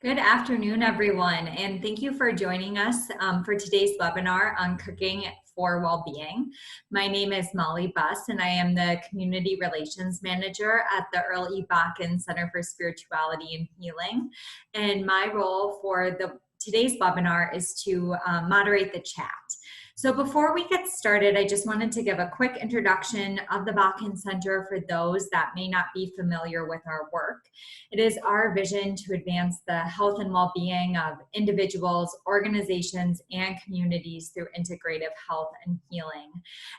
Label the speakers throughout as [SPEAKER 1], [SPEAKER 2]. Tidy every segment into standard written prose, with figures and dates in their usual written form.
[SPEAKER 1] Good afternoon, everyone, and thank you for joining us for today's webinar on cooking for well-being. My name is Molly Buss, and I am the Community Relations Manager at the Earl E. Bakken Center for Spirituality and Healing. And my role for today's webinar is to moderate the chat. So before we get started, I just wanted to give a quick introduction of the Bakken Center for those that may not be familiar with our work. It is our vision to advance the health and well-being of individuals, organizations, and communities through integrative health and healing.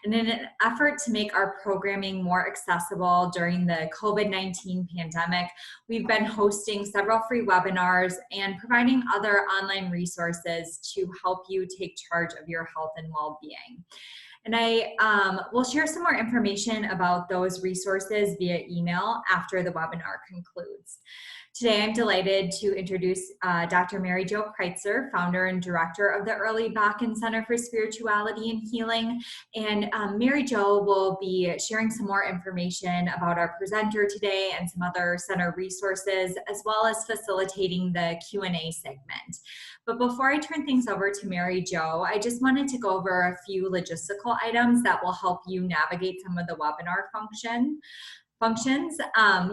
[SPEAKER 1] And in an effort to make our programming more accessible during the COVID-19 pandemic, we've been hosting several free webinars and providing other online resources to help you take charge of your health and well-being. And I will share some more information about those resources via email after the webinar concludes. Today, I'm delighted to introduce Dr. Mary Jo Kreitzer, founder and director of the Earl E. Bakken Center for Spirituality and Healing. And Mary Jo will be sharing some more information about our presenter today and some other center resources, as well as facilitating the Q&A segment. But before I turn things over to Mary Jo, I just wanted to go over a few logistical items that will help you navigate some of the webinar functions.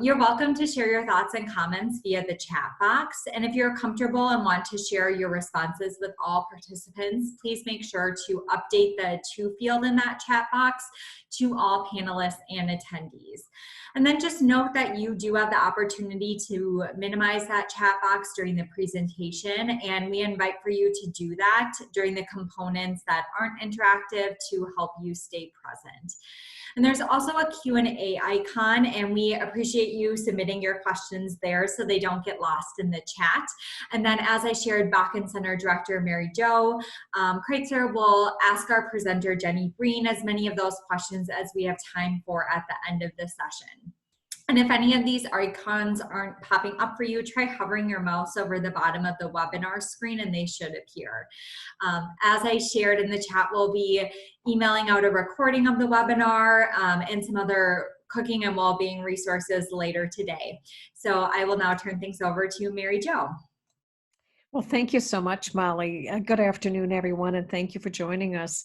[SPEAKER 1] You're welcome to share your thoughts and comments via the chat box. And if you're comfortable and want to share your responses with all participants, please make sure to update the to field in that chat box to all panelists and attendees. And then just note that you do have the opportunity to minimize that chat box during the presentation, and we invite for you to do that during the components that aren't interactive to help you stay present. And there's also a Q&A icon, and we appreciate you submitting your questions there so they don't get lost in the chat. And then as I shared, Bakken Center Director Mary Jo Kreitzer will ask our presenter Jenny Breen as many of those questions as we have time for at the end of the session. And if any of these icons aren't popping up for you, try hovering your mouse over the bottom of the webinar screen and they should appear. As I shared in the chat, we'll be emailing out a recording of the webinar and some other cooking and well-being resources later today. So I will now turn things over to Mary Jo.
[SPEAKER 2] Well, thank you so much, Molly. Good afternoon, everyone, and thank you for joining us.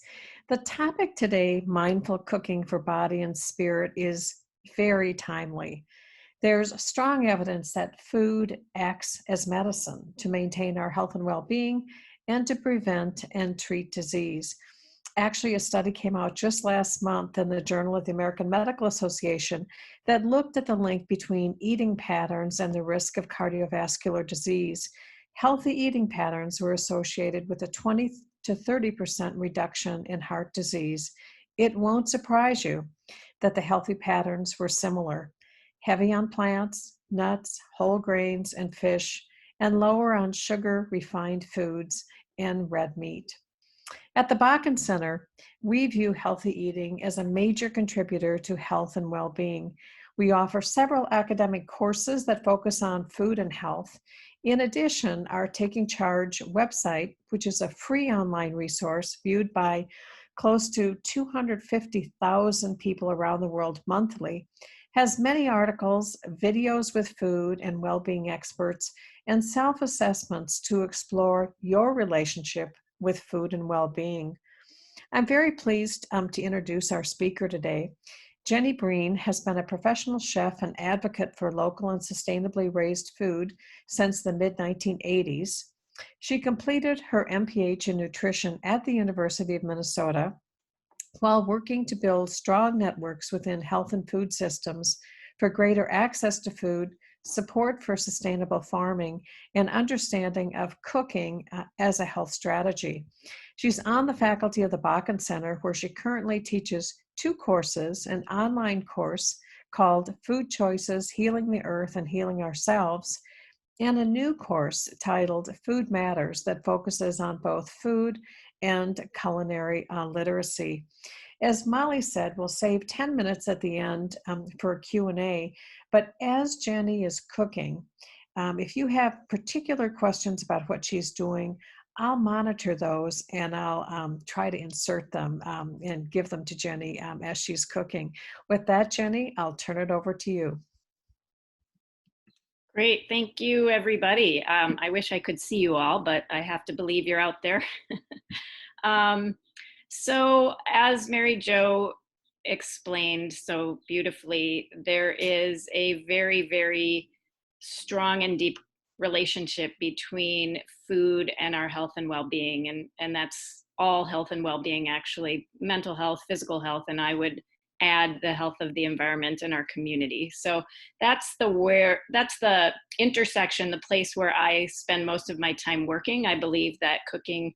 [SPEAKER 2] The topic today, mindful cooking for body and spirit, is very timely. There's strong evidence that food acts as medicine to maintain our health and well-being and to prevent and treat disease. Actually, a study came out just last month in the Journal of the American Medical Association that looked at the link between eating patterns and the risk of cardiovascular disease. Healthy eating patterns were associated with a 20 to 30% reduction in heart disease. It won't surprise you that the healthy patterns were similar: heavy on plants, nuts, whole grains, and fish, and lower on sugar, refined foods, and red meat. At the Bakken Center, we view healthy eating as a major contributor to health and well-being. We offer several academic courses that focus on food and health. In addition, our Taking Charge website, which is a free online resource viewed by close to 250,000 people around the world monthly, has many articles, videos with food and well-being experts, and self-assessments to explore your relationship with food and well-being. I'm very pleased to introduce our speaker today. Jenny Breen has been a professional chef and advocate for local and sustainably raised food since the mid-1980s. She completed her MPH in nutrition at the University of Minnesota while working to build strong networks within health and food systems for greater access to food, support for sustainable farming, and understanding of cooking as a health strategy. She's on the faculty of the Bakken Center, where she currently teaches 2 courses, an online course called Food Choices, Healing the Earth and Healing Ourselves, and a new course titled Food Matters that focuses on both food and culinary literacy. As Molly said, we'll save 10 minutes at the end for a Q&A, but as Jenny is cooking, if you have particular questions about what she's doing, I'll monitor those and I'll try to insert them and give them to Jenny as she's cooking. With that, Jenny, I'll turn it over to you.
[SPEAKER 3] Great, thank you, everybody. I wish I could see you all, but I have to believe you're out there. um, so as Mary Jo explained so beautifully, there is a very, very strong and deep relationship between food and our health and well-being, and that's all health and well-being, actually, mental health, physical health, and I would add the health of the environment and our community. So that's the intersection, the place where I spend most of my time working. I believe that cooking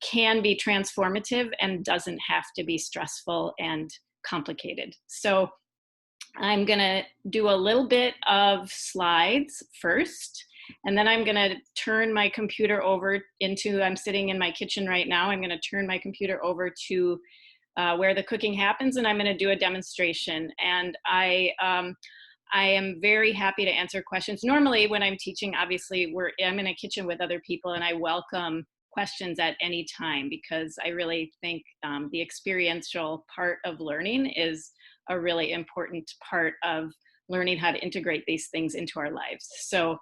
[SPEAKER 3] can be transformative and doesn't have to be stressful and complicated. So I'm gonna do a little bit of slides first, and then I'm gonna turn my computer over into, I'm sitting in my kitchen right now, I'm gonna turn my computer over to where the cooking happens, and I'm gonna do a demonstration. And I am very happy to answer questions. Normally when I'm teaching, obviously I'm in a kitchen with other people, and I welcome questions at any time, because I really think the experiential part of learning is a really important part of learning how to integrate these things into our lives. So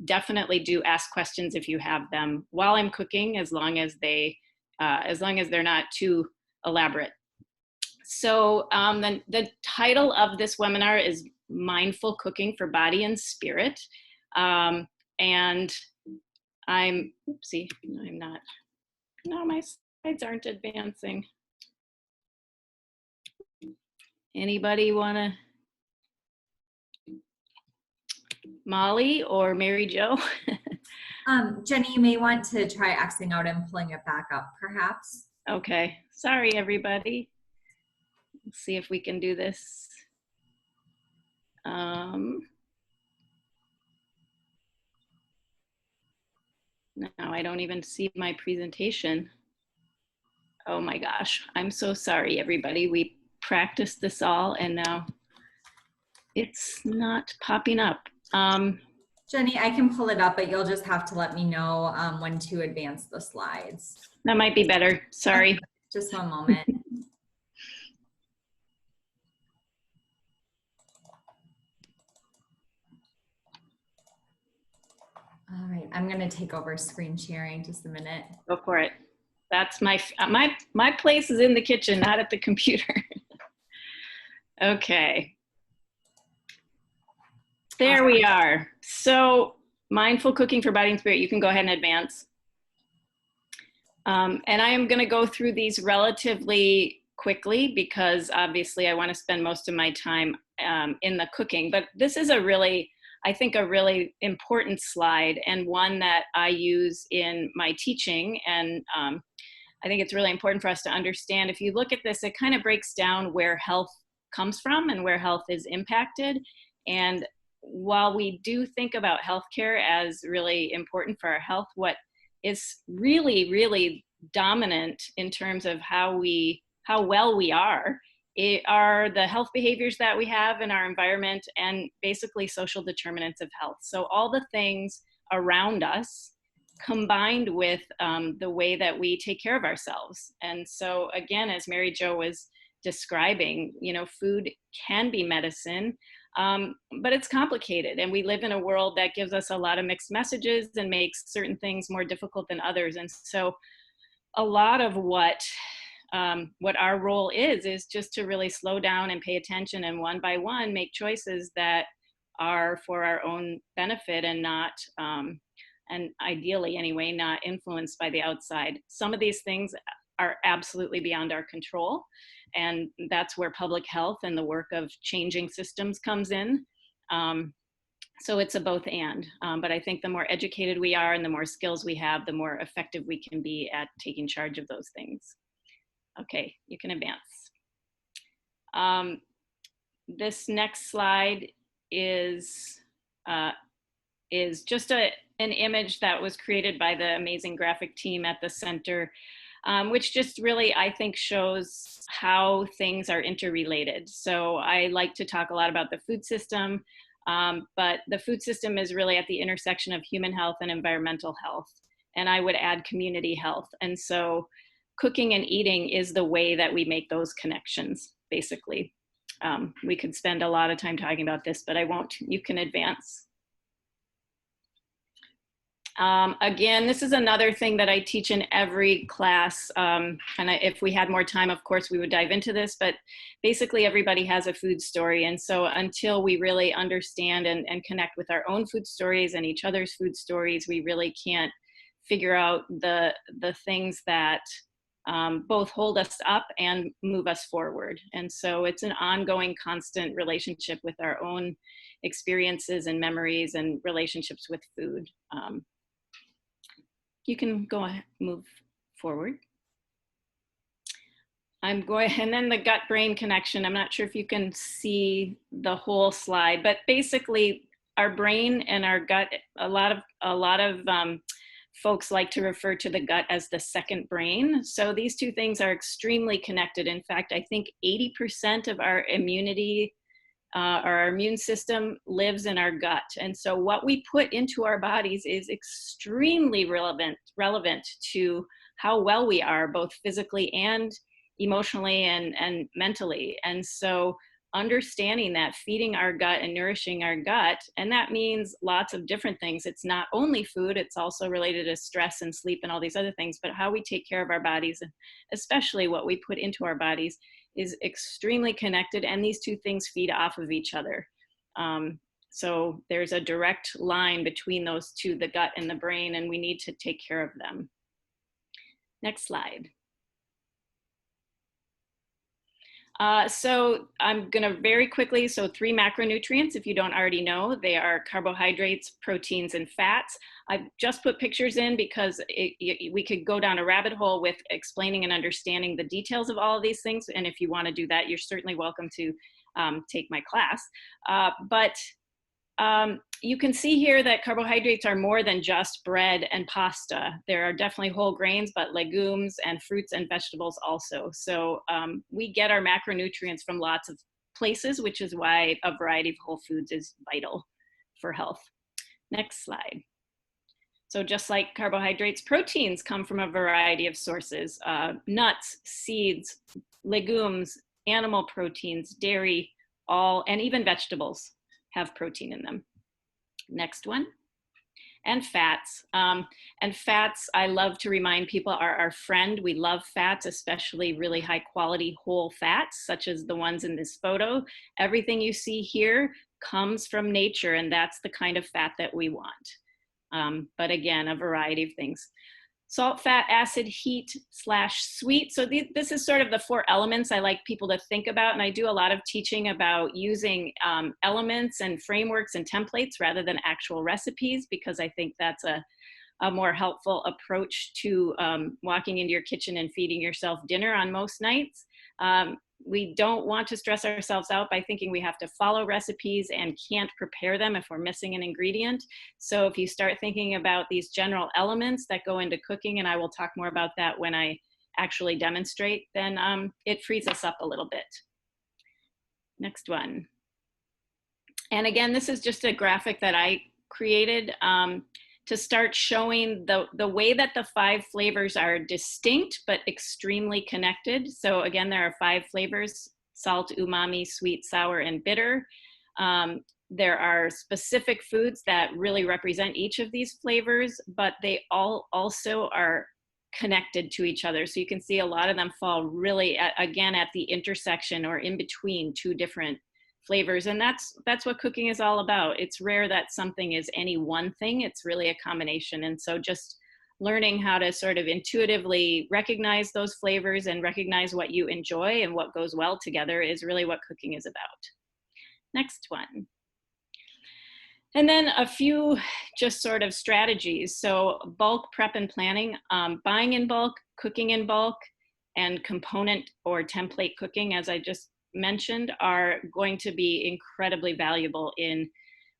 [SPEAKER 3] definitely do ask questions if you have them while I'm cooking, as long as they're not too elaborate. So the title of this webinar is Mindful Cooking for Body and Spirit. And oopsie, no, I'm not. No, my slides aren't advancing. Anybody wanna? Molly or Mary Jo?
[SPEAKER 1] Jenny, you may want to try Xing out and pulling it back up, perhaps.
[SPEAKER 3] Okay, sorry everybody. Let's see if we can do this. Now I don't even see my presentation. Oh my gosh, I'm so sorry everybody. We practiced this all and now it's not popping up.
[SPEAKER 1] Jenny, I can pull it up, but you'll just have to let me know when to advance the slides.
[SPEAKER 3] That might be better, sorry.
[SPEAKER 1] Okay, just one moment. All right, I'm gonna take over screen sharing, just a minute.
[SPEAKER 3] Go for it. That's my place is in the kitchen, not at the computer. Okay. There we are. So mindful cooking for body and spirit, you can go ahead and advance. And I am gonna go through these relatively quickly because obviously I wanna spend most of my time in the cooking, but this is I think a really important slide, and one that I use in my teaching. And I think it's really important for us to understand. If you look at this, it kind of breaks down where health comes from and where health is impacted. And while we do think about healthcare as really important for our health, what is really, really dominant in terms of how well we are the health behaviors that we have in our environment, and basically social determinants of health. So all the things around us combined with the way that we take care of ourselves. And so again, as Mary Jo was describing, food can be medicine, but it's complicated. And we live in a world that gives us a lot of mixed messages and makes certain things more difficult than others. And so a lot of what our role is just to really slow down and pay attention, and one by one make choices that are for our own benefit and not, and ideally anyway, not influenced by the outside. Some of these things are absolutely beyond our control, and that's where public health and the work of changing systems comes in. So it's a both and, but I think the more educated we are and the more skills we have, the more effective we can be at taking charge of those things. Okay, you can advance. This next slide is just an image that was created by the amazing graphic team at the center, which just really, I think, shows how things are interrelated. So I like to talk a lot about the food system, but the food system is really at the intersection of human health and environmental health. And I would add community health. And so cooking and eating is the way that we make those connections, basically. We could spend a lot of time talking about this, but I won't. You can advance. Again, this is another thing that I teach in every class. If we had more time, of course, we would dive into this, but basically everybody has a food story. And so until we really understand and connect with our own food stories and each other's food stories, we really can't figure out the things that both hold us up and move us forward. And so it's an ongoing, constant relationship with our own experiences and memories and relationships with food. You can go ahead, move forward. I'm going, and then the gut-brain connection. I'm not sure if you can see the whole slide, but basically our brain and our gut, a lot of folks like to refer to the gut as the second brain. So these two things are extremely connected. In fact, I think 80% of our immunity our immune system lives in our gut. And so what we put into our bodies is extremely relevant to how well we are, both physically and emotionally and mentally. And so understanding that, feeding our gut and nourishing our gut, and that means lots of different things. It's not only food, it's also related to stress and sleep and all these other things, but how we take care of our bodies, and especially what we put into our bodies, is extremely connected, and these two things feed off of each other. So there's a direct line between those two, the gut and the brain, and we need to take care of them. Next slide. So I'm going to very quickly, so 3 macronutrients, if you don't already know, they are carbohydrates, proteins, and fats. I've just put pictures in because we could go down a rabbit hole with explaining and understanding the details of all of these things. And if you want to do that, you're certainly welcome to take my class. You can see here that carbohydrates are more than just bread and pasta. There are definitely whole grains, but legumes and fruits and vegetables also. So we get our macronutrients from lots of places, which is why a variety of whole foods is vital for health. Next slide. So just like carbohydrates, proteins come from a variety of sources: nuts, seeds, legumes, animal proteins, dairy, and even vegetables have protein in them. Next one. And fats. And fats, I love to remind people, are our friend. We love fats, especially really high quality whole fats, such as the ones in this photo. Everything you see here comes from nature, and that's the kind of fat that we want. But again, a variety of things. Salt, fat, acid, heat, / sweet. So this is sort of the 4 elements I like people to think about. And I do a lot of teaching about using elements and frameworks and templates rather than actual recipes, because I think that's a more helpful approach to walking into your kitchen and feeding yourself dinner on most nights. We don't want to stress ourselves out by thinking we have to follow recipes and can't prepare them if we're missing an ingredient. So if you start thinking about these general elements that go into cooking, and I will talk more about that when I actually demonstrate, then it frees us up a little bit. Next one. And again, this is just a graphic that I created to start showing the way that the 5 flavors are distinct but extremely connected. So again, there are 5 flavors: salt, umami, sweet, sour, and bitter. There are specific foods that really represent each of these flavors, but they all also are connected to each other. So you can see a lot of them fall really, again, at the intersection or in between 2 different flavors. And that's what cooking is all about. It's rare that something is any one thing. It's really a combination. And so just learning how to sort of intuitively recognize those flavors and recognize what you enjoy and what goes well together is really what cooking is about. Next one. And then a few just sort of strategies. So bulk prep and planning, buying in bulk, cooking in bulk, and component or template cooking, as I just mentioned, are going to be incredibly valuable in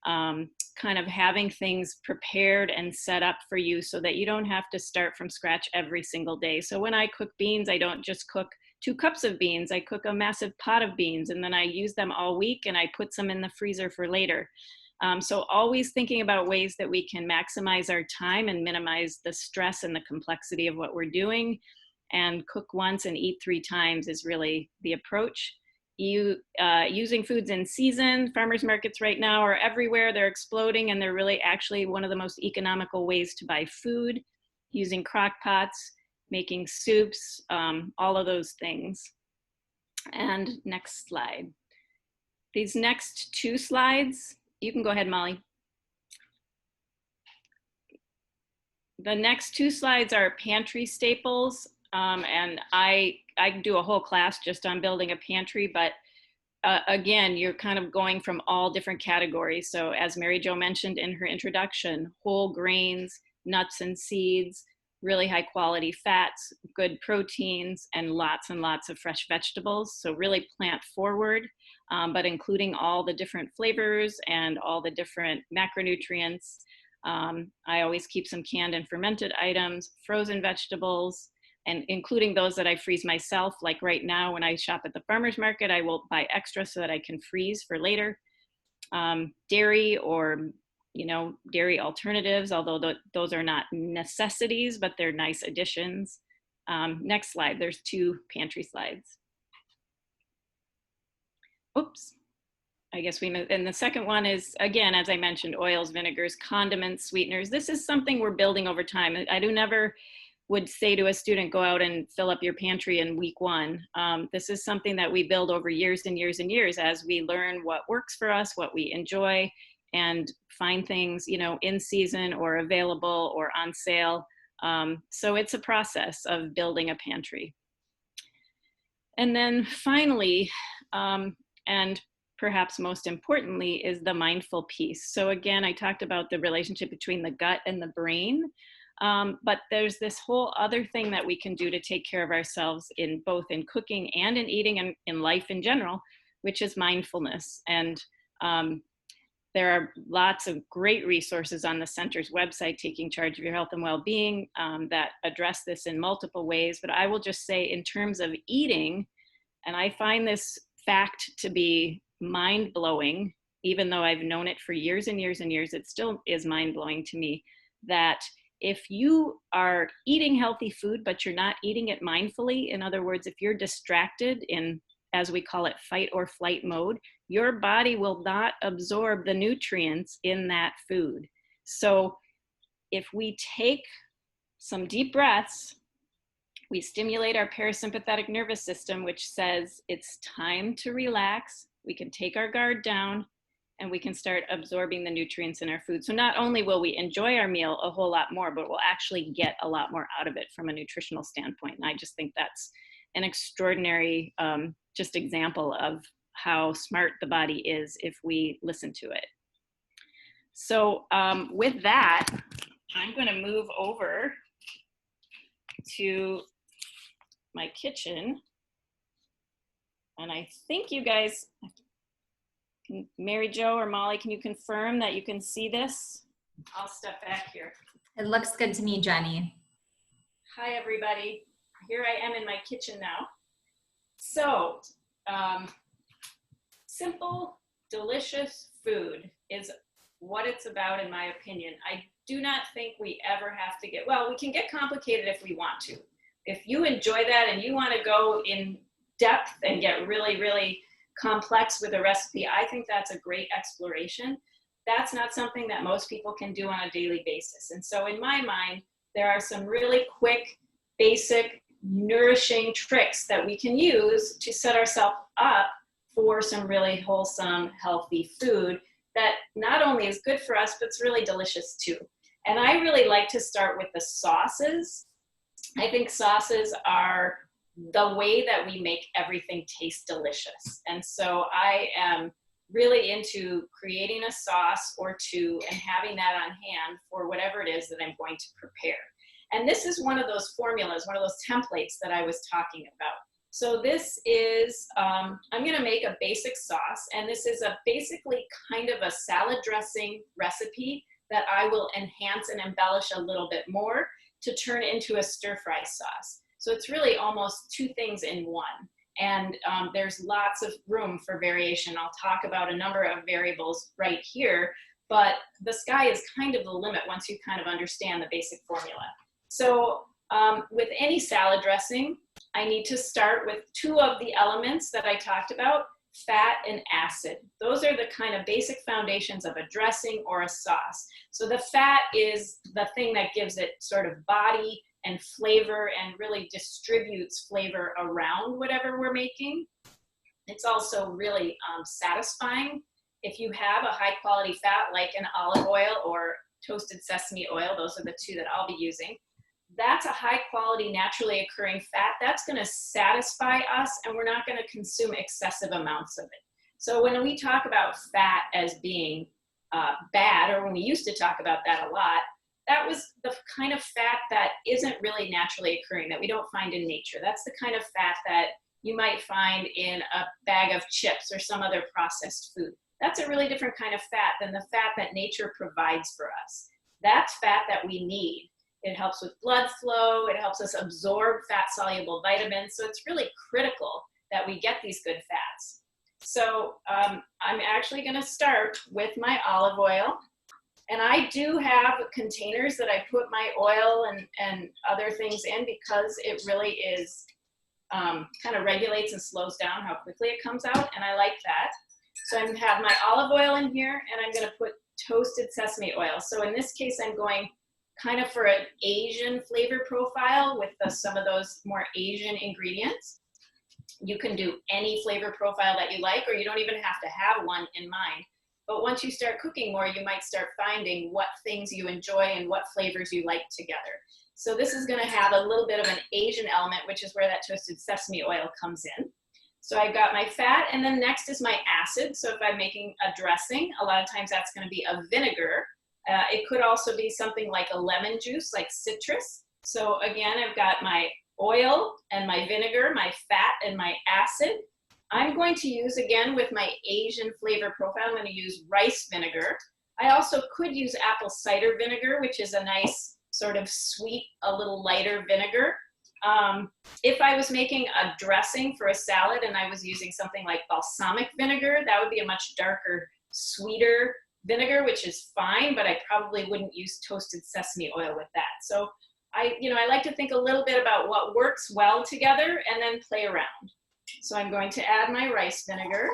[SPEAKER 3] kind of having things prepared and set up for you so that you don't have to start from scratch every single day. So when I cook beans, I don't just cook 2 cups of beans. I cook a massive pot of beans, and then I use them all week, and I put some in the freezer for later. So always thinking about ways that we can maximize our time and minimize the stress and the complexity of what we're doing. And cook once and eat 3 times is really the approach. using foods in season. Farmers markets right now are everywhere. They're exploding, and they're really actually one of the most economical ways to buy food, using crock pots, making soups, all of those things. And next slide. These next two slides, you can go ahead, Molly. The next two slides are pantry staples, and I do a whole class just on building a pantry, but again, you're kind of going from all different categories. So as Mary Jo mentioned in her introduction, whole grains, nuts and seeds, really high quality fats, good proteins, and lots of fresh vegetables. So really plant forward, but including all the different flavors and all the different macronutrients. I always keep some canned and fermented items, frozen vegetables, and including those that I freeze myself. Like right now, when I shop at the farmer's market, I will buy extra so that I can freeze for later. Dairy or, dairy alternatives, although those are not necessities, but they're nice additions. Next slide, there's two pantry slides. Oops. I guess and the second one is, again, as I mentioned, oils, vinegars, condiments, sweeteners. This is something we're building over time. I never would say to a student, go out and fill up your pantry in week one. This is something that we build over years and years and years as we learn what works for us, what we enjoy, and find things, in season or available or on sale. So it's a process of building a pantry. And then finally, and perhaps most importantly, is the mindful piece. So again, I talked about the relationship between the gut and the brain, but there's this whole other thing that we can do to take care of ourselves in both in cooking and in eating and in life in general, which is mindfulness. And there are lots of great resources on the center's website, Taking Charge of Your Health and Wellbeing, that address this in multiple ways. But I will just say in terms of eating, and I find this fact to be mind-blowing, even though I've known it for years and years and years, it still is mind-blowing to me that if you are eating healthy food, but you're not eating it mindfully, in other words, if you're distracted in, as we call it, fight or flight mode, your body will not absorb the nutrients in that food. So if we take some deep breaths, we stimulate our parasympathetic nervous system, which says it's time to relax. We can take our guard down and we can start absorbing the nutrients in our food. So not only will we enjoy our meal a whole lot more, but we'll actually get a lot more out of it from a nutritional standpoint. And I just think that's an extraordinary just example of how smart the body is if we listen to it. So with that, I'm going to move over to my kitchen. And I think you guys, Mary Jo or Molly, can you confirm that you can see this? I'll step back here.
[SPEAKER 1] It looks good to me, Jenny.
[SPEAKER 3] Hi, everybody. Here I am in my kitchen now. So, simple, delicious food is what it's about, in my opinion. I do not think we ever have to we can get complicated if we want to. If you enjoy that and you want to go in depth and get really, really complex with a recipe, I think that's a great exploration. That's not something that most people can do on a daily basis. And so in my mind, there are some really quick, basic, nourishing tricks that we can use to set ourselves up for some really wholesome, healthy food that not only is good for us, but it's really delicious too. And I really like to start with the sauces. I think sauces are the way that we make everything taste delicious. And so I am really into creating a sauce or two and having that on hand for whatever it is that I'm going to prepare. And this is one of those formulas, one of those templates that I was talking about. So this is, I'm gonna make a basic sauce, and this is basically kind of a salad dressing recipe that I will enhance and embellish a little bit more to turn into a stir-fry sauce. So it's really almost two things in one. And there's lots of room for variation. I'll talk about a number of variables right here, but the sky is kind of the limit once you kind of understand the basic formula. So with any salad dressing, I need to start with two of the elements that I talked about, fat and acid. Those are the kind of basic foundations of a dressing or a sauce. So the fat is the thing that gives it sort of body and flavor and really distributes flavor around whatever we're making. It's also really satisfying. If you have a high quality fat like an olive oil or toasted sesame oil, those are the two that I'll be using. That's a high quality, naturally occurring fat. That's going to satisfy us, and we're not going to consume excessive amounts of it. So when we talk about fat as being bad, or when we used to talk about that a lot, that was the kind of fat that isn't really naturally occurring, that we don't find in nature. That's the kind of fat that you might find in a bag of chips or some other processed food. That's a really different kind of fat than the fat that nature provides for us. That's fat that we need. It helps with blood flow. It helps us absorb fat-soluble vitamins. So it's really critical that we get these good fats. So I'm actually going to start with my olive oil. And I do have containers that I put my oil and other things in because it really is kind of regulates and slows down how quickly it comes out. And I like that. So I have my olive oil in here, and I'm going to put toasted sesame oil. So in this case, I'm going kind of for an Asian flavor profile with some of those more Asian ingredients. You can do any flavor profile that you like, or you don't even have to have one in mind. But once you start cooking more, you might start finding what things you enjoy and what flavors you like together. So this is going to have a little bit of an Asian element, which is where that toasted sesame oil comes in. So I've got my fat, and then next is my acid. So if I'm making a dressing, a lot of times that's going to be a vinegar. It could also be something like a lemon juice, like citrus. So again, I've got my oil and my vinegar, my fat and my acid. I'm going to use, again, with my Asian flavor profile, I'm going to use rice vinegar. I also could use apple cider vinegar, which is a nice sort of sweet, a little lighter vinegar. If I was making a dressing for a salad and I was using something like balsamic vinegar, that would be a much darker, sweeter vinegar, which is fine, but I probably wouldn't use toasted sesame oil with that. So I like to think a little bit about what works well together and then play around. So I'm going to add my rice vinegar.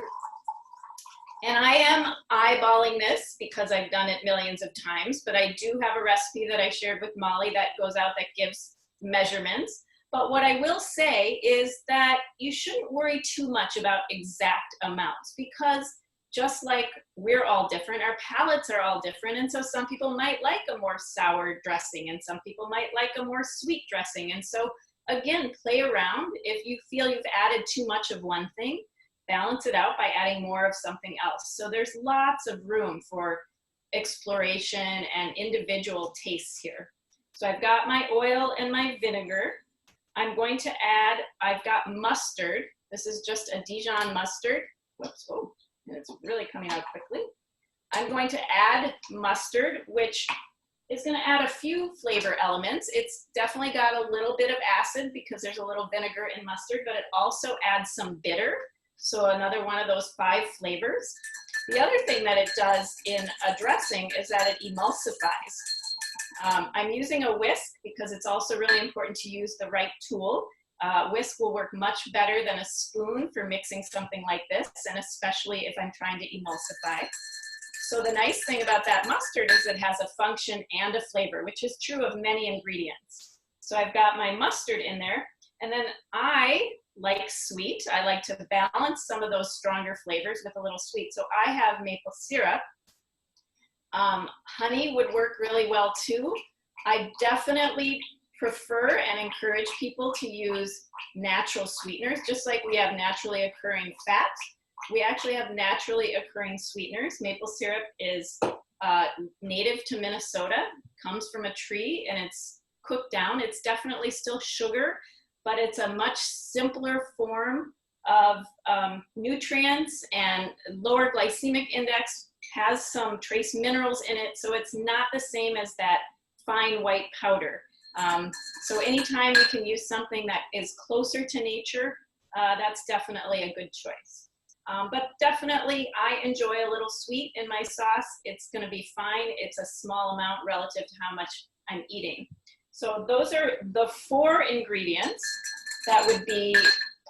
[SPEAKER 3] And I am eyeballing this because I've done it millions of times, but I do have a recipe that I shared with Molly that goes out that gives measurements. But what I will say is that you shouldn't worry too much about exact amounts, because just like we're all different, our palates are all different. And so some people might like a more sour dressing and some people might like a more sweet dressing. And so again, play around. If you feel you've added too much of one thing, balance it out by adding more of something else. So there's lots of room for exploration and individual tastes here. So I've got my oil and my vinegar. I'm going to add, I've got mustard. This is just a Dijon mustard. Whoops, oh, it's really coming out quickly. I'm going to add mustard, which is going to add a few flavor elements. It's definitely got a little bit of acid because there's a little vinegar in mustard, but it also adds some bitter. So another one of those 5 flavors. The other thing that it does in a dressing is that it emulsifies. I'm using a whisk because it's also really important to use the right tool. Whisk will work much better than a spoon for mixing something like this, and especially if I'm trying to emulsify. So the nice thing about that mustard is it has a function and a flavor, which is true of many ingredients. So I've got my mustard in there, and then I like sweet. I like to balance some of those stronger flavors with a little sweet. So I have maple syrup. Honey would work really well too. I definitely prefer and encourage people to use natural sweeteners, just like we have naturally occurring fat. We actually have naturally occurring sweeteners. Maple syrup is native to Minnesota, comes from a tree, and it's cooked down. It's definitely still sugar, but it's a much simpler form of nutrients and lower glycemic index, has some trace minerals in it, so it's not the same as that fine white powder. So anytime we can use something that is closer to nature, that's definitely a good choice. But definitely I enjoy a little sweet in my sauce. It's going to be fine. It's a small amount relative to how much I'm eating. So those are the 4 ingredients. that would be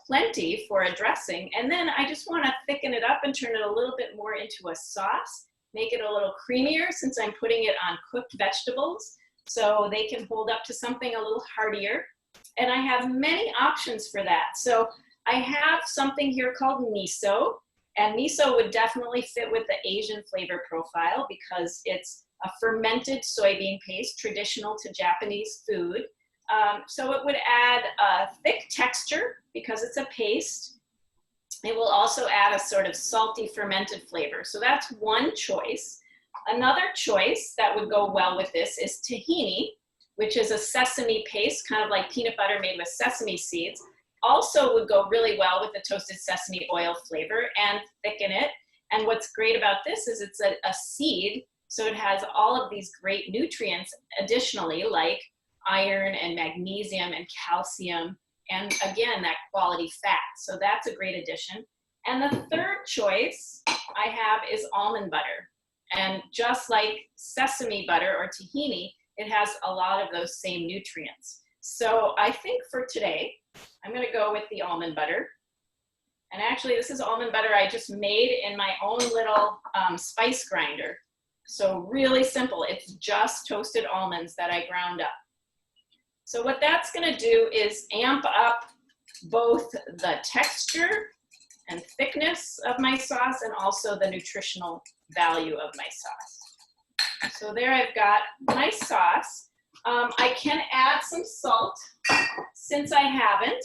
[SPEAKER 3] plenty for a dressing. And then I just want to thicken it up and turn it a little bit more into a sauce, make it a little creamier since I'm putting it on cooked vegetables so they can hold up to something a little heartier. And I have many options for that. So I have something here called miso, and miso would definitely fit with the Asian flavor profile because it's a fermented soybean paste traditional to Japanese food. So it would add a thick texture because it's a paste. It will also add a sort of salty fermented flavor. So that's one choice. Another choice that would go well with this is tahini, which is a sesame paste, kind of like peanut butter made with sesame seeds. Also would go really well with the toasted sesame oil flavor and thicken it. And what's great about this is it's a seed, so it has all of these great nutrients additionally, like iron and magnesium and calcium, and again, that quality fat. So that's a great addition. And the third choice I have is almond butter. And just like sesame butter or tahini, it has a lot of those same nutrients. So I think for today, I'm gonna go with the almond butter. And actually, this is almond butter I just made in my own little spice grinder. So really simple, it's just toasted almonds that I ground up. So what that's gonna do is amp up both the texture and thickness of my sauce and also the nutritional value of my sauce. So there I've got my sauce. I can add some salt since I haven't,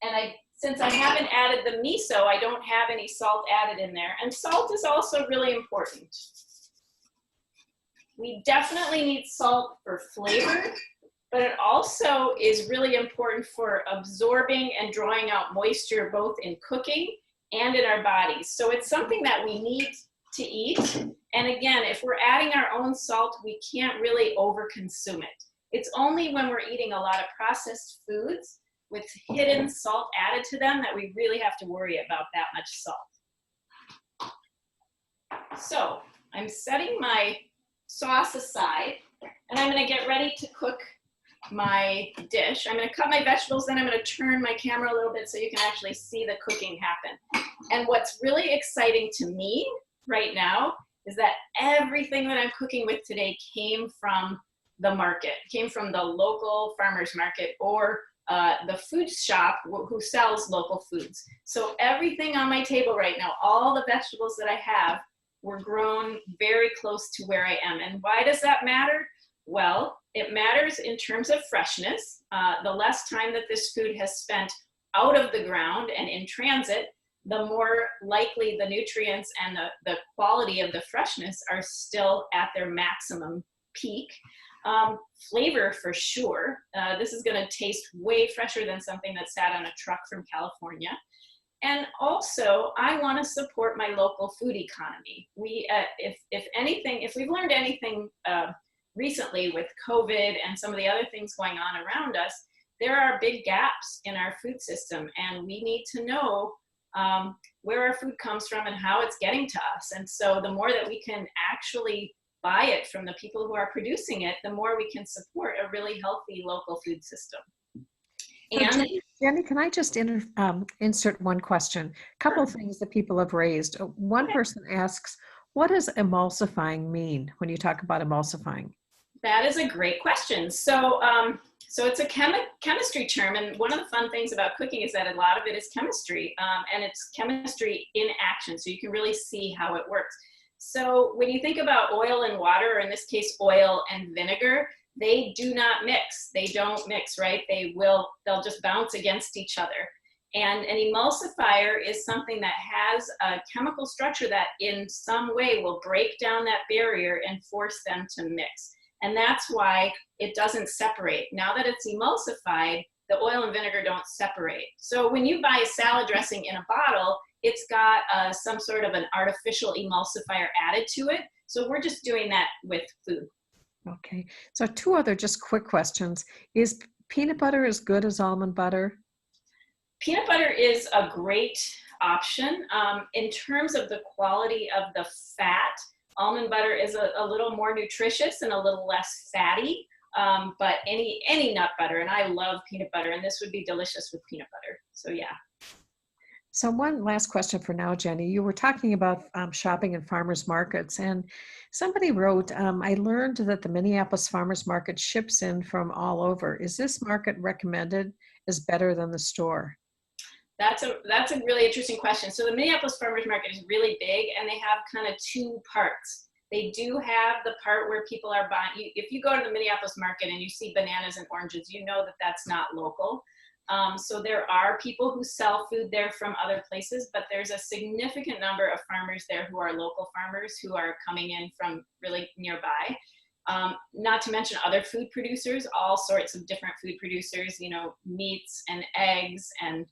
[SPEAKER 3] and since I haven't added the miso, I don't have any salt added in there. And salt is also really important. We definitely need salt for flavor, but it also is really important for absorbing and drawing out moisture both in cooking and in our bodies. So it's something that we need to eat. And again, if we're adding our own salt, we can't really overconsume it. It's only when we're eating a lot of processed foods with hidden salt added to them that we really have to worry about that much salt. So I'm setting my sauce aside, and I'm gonna get ready to cook my dish. I'm gonna cut my vegetables, then I'm gonna turn my camera a little bit so you can actually see the cooking happen. And what's really exciting to me right now is that everything that I'm cooking with today came from the market, came from the local farmer's market or the food shop who sells local foods. So everything on my table right now, all the vegetables that I have were grown very close to where I am. And why does that matter? Well, it matters in terms of freshness. The less time that this food has spent out of the ground and in transit, the more likely the nutrients and the quality of the freshness are still at their maximum peak. Flavor for sure. This is gonna taste way fresher than something that sat on a truck from California. And also, I wanna support my local food economy. We, if we've learned anything recently with COVID and some of the other things going on around us, there are big gaps in our food system, and we need to know where our food comes from and how it's getting to us. And so the more that we can actually buy it from the people who are producing it, the more we can support a really healthy local food system. And
[SPEAKER 2] Jenny, can I just insert one question? A couple of things that people have raised. One person asks, what does emulsifying mean when you talk about emulsifying?
[SPEAKER 3] That is a great question. So, so it's a chemistry term, and one of the fun things about cooking is that a lot of it is chemistry, and it's chemistry in action, so you can really see how it works. So when you think about oil and water, or in this case, oil and vinegar, they do not mix. They don't mix, right? They'll just bounce against each other. And an emulsifier is something that has a chemical structure that in some way will break down that barrier and force them to mix. And that's why it doesn't separate. Now that it's emulsified, the oil and vinegar don't separate. So when you buy a salad dressing in a bottle, it's got some sort of an artificial emulsifier added to it. So we're just doing that with food.
[SPEAKER 2] Okay, so two other just quick questions. Is peanut butter as good as almond butter?
[SPEAKER 3] Peanut butter is a great option. In terms of the quality of the fat, almond butter is a little more nutritious and a little less fatty. But any nut butter, and I love peanut butter, and this would be delicious with peanut butter. So yeah.
[SPEAKER 2] So one last question for now, Jenny. You were talking about shopping in farmers markets, and somebody wrote, I learned that the Minneapolis farmers market ships in from all over. Is this market recommended as better than the store?
[SPEAKER 3] That's a really interesting question. So the Minneapolis farmers market is really big, and they have kind of two parts. They do have the part where people are buying. If you go to the Minneapolis market and you see bananas and oranges, you know that that's not local. So there are people who sell food there from other places, but there's a significant number of farmers there who are local farmers who are coming in from really nearby. Not to mention other food producers, all sorts of different food producers, you know, meats and eggs and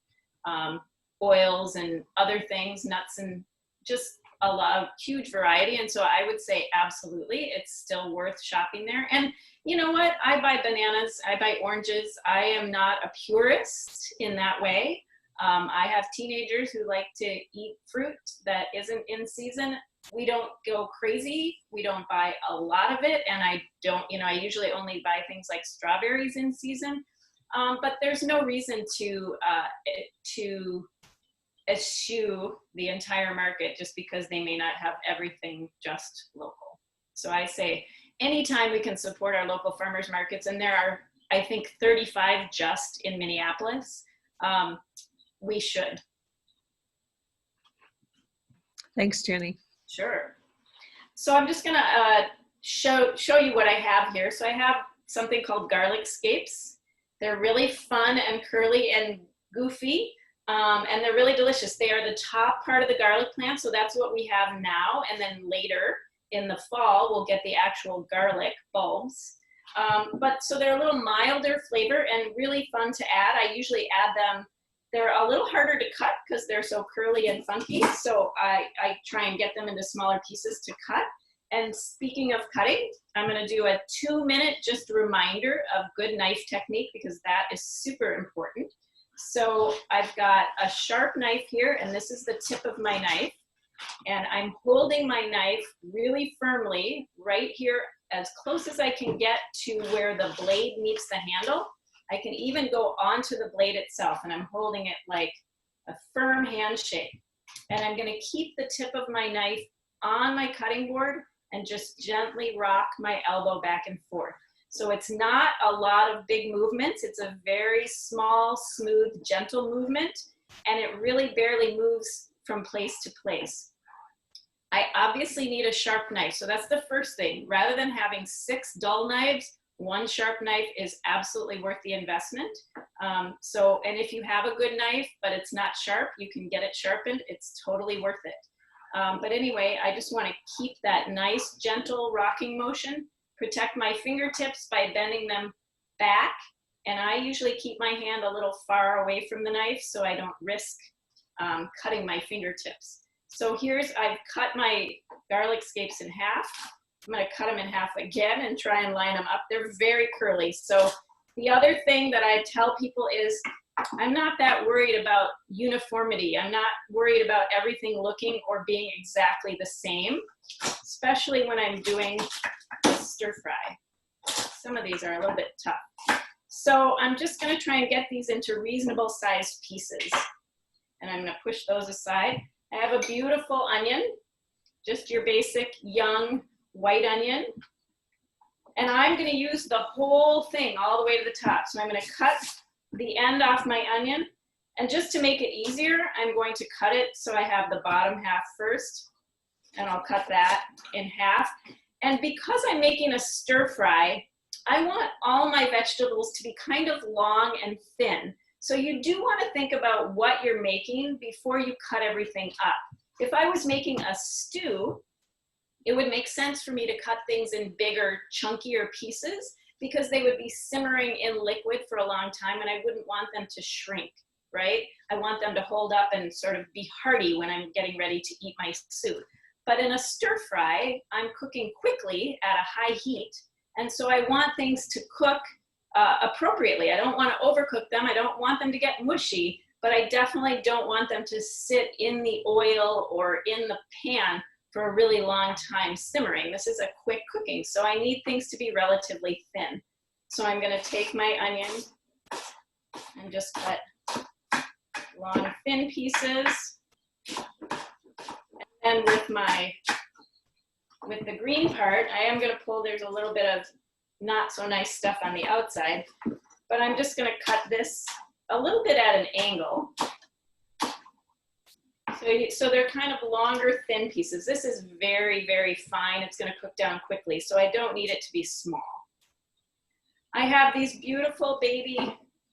[SPEAKER 3] oils and other things, nuts, and just a lot of huge variety. And so I would say absolutely, it's still worth shopping there. And you know what? I buy bananas, I buy oranges. I am not a purist in that way. I have teenagers who like to eat fruit that isn't in season. We don't go crazy. We don't buy a lot of it. And I don't, you know, I usually only buy things like strawberries in season. But there's no reason to eschew the entire market just because they may not have everything just local. So I say anytime we can support our local farmers markets, and there are, I think, 35 just in Minneapolis, we should.
[SPEAKER 2] Thanks, Jenny.
[SPEAKER 3] Sure. So I'm just gonna show you what I have here. So I have something called garlic scapes. They're really fun and curly and goofy. And they're really delicious. They are the top part of the garlic plant, so that's what we have now. And then later in the fall, we'll get the actual garlic bulbs. But so they're a little milder flavor and really fun to add. I usually add them. They're a little harder to cut because they're so curly and funky. So I try and get them into smaller pieces to cut. And speaking of cutting, I'm going to do a 2-minute just reminder of good knife technique because that is super important. So I've got a sharp knife here, and this is the tip of my knife. And I'm holding my knife really firmly right here as close as I can get to where the blade meets the handle. I can even go onto the blade itself, and I'm holding it like a firm handshake. And I'm going to keep the tip of my knife on my cutting board and just gently rock my elbow back and forth. So it's not a lot of big movements. It's a very small, smooth, gentle movement, and it really barely moves from place to place. I obviously need a sharp knife, so that's the first thing. Rather than having 6 dull knives, 1 sharp knife is absolutely worth the investment. And if you have a good knife, but it's not sharp, you can get it sharpened. It's totally worth it. But anyway, I just want to keep that nice, gentle rocking motion. Protect my fingertips by bending them back. And I usually keep my hand a little far away from the knife so I don't risk cutting my fingertips. So I've cut my garlic scapes in half. I'm going to cut them in half again and try and line them up. They're very curly. So the other thing that I tell people is I'm not that worried about uniformity. I'm not worried about everything looking or being exactly the same, especially when I'm doing stir fry. Some of these are a little bit tough. So I'm just going to try and get these into reasonable sized pieces. And I'm going to push those aside. I have a beautiful onion, just your basic young white onion. And I'm going to use the whole thing all the way to the top. So I'm going to cut the end off my onion. And just to make it easier, I'm going to cut it so I have the bottom half first. And I'll cut that in half. And because I'm making a stir fry, I want all my vegetables to be kind of long and thin. So you do want to think about what you're making before you cut everything up. If I was making a stew, it would make sense for me to cut things in bigger, chunkier pieces because they would be simmering in liquid for a long time and I wouldn't want them to shrink, right? I want them to hold up and sort of be hearty when I'm getting ready to eat my soup. But in a stir fry, I'm cooking quickly at a high heat. And so I want things to cook appropriately. I don't want to overcook them. I don't want them to get mushy, but I definitely don't want them to sit in the oil or in the pan for a really long time simmering. This is a quick cooking, so I need things to be relatively thin. So I'm going to take my onion and just cut long, thin pieces. And then with the green part, I am going to pull, there's a little bit of not so nice stuff on the outside, but I'm just going to cut this a little bit at an angle. So they're kind of longer, thin pieces. This is very, very fine. It's going to cook down quickly, so I don't need it to be small. I have these beautiful baby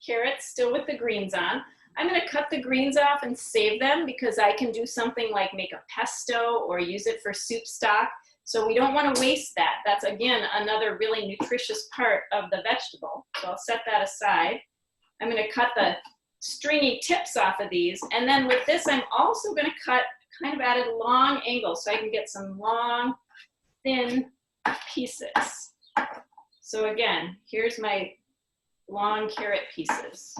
[SPEAKER 3] carrots still with the greens on. I'm going to cut the greens off and save them because I can do something like make a pesto or use it for soup stock. So we don't want to waste that. That's, again, another really nutritious part of the vegetable. So I'll set that aside. I'm going to cut the stringy tips off of these. And then with this, I'm also going to cut kind of at a long angle so I can get some long, thin pieces. So again, here's my long carrot pieces.